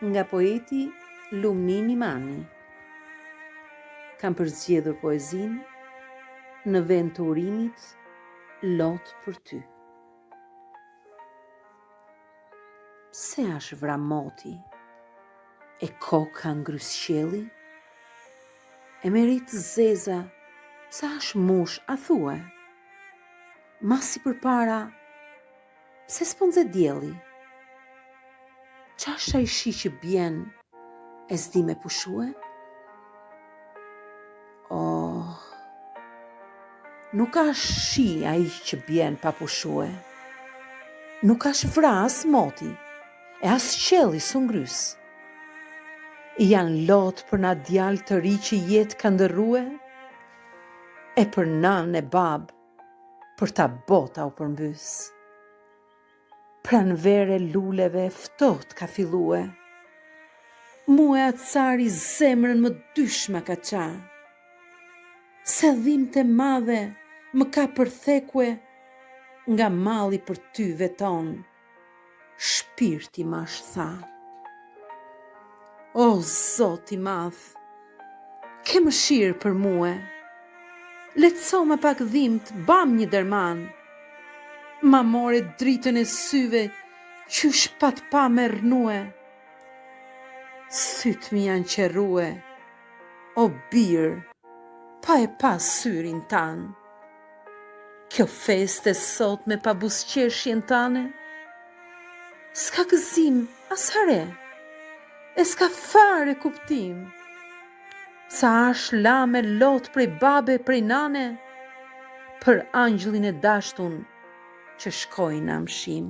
Nga poeti Lumnini Mani. Kam përzgjedhur poezinë në vend të urimit lot për ty. Pse është vra moti e koka ngrys qielli? E merit zeza, pse është mush a thue? Masi përpara, pse s'po nxe dielli? Qasha i shi që bjen e s'di me pushue? Oh, nuk është shi ai që bjen pa pushue. Nuk është vra as moti, e as qielli s'u ngrys. Janë lot për na djalë të ri që jetë ka ndërrue, e për nan e bab për ta bota u përmbys. Pranvere luleve ftoht ka fillue, mua atë cari zemrën më dyshma ka qa. Se dhimbte madhe më ka përthekue, nga malli për ty veton, shpirti ma tha. O Zot i madh, ke mëshirë për mua, letëso më pak dhimbt, bam një derman. Ma more dritën e syve, qysh pat pa me rnue. Syt mi janë qerrue, o birë, pa e pa syrin tanë. Kjo feste sot me pa busqeshjen tane, s'ka gëzim as hare, e s'ka fare kuptim. Sa është la me lot prej babe prej nane, për angjëllin e dashtun që shkojnë në mshim.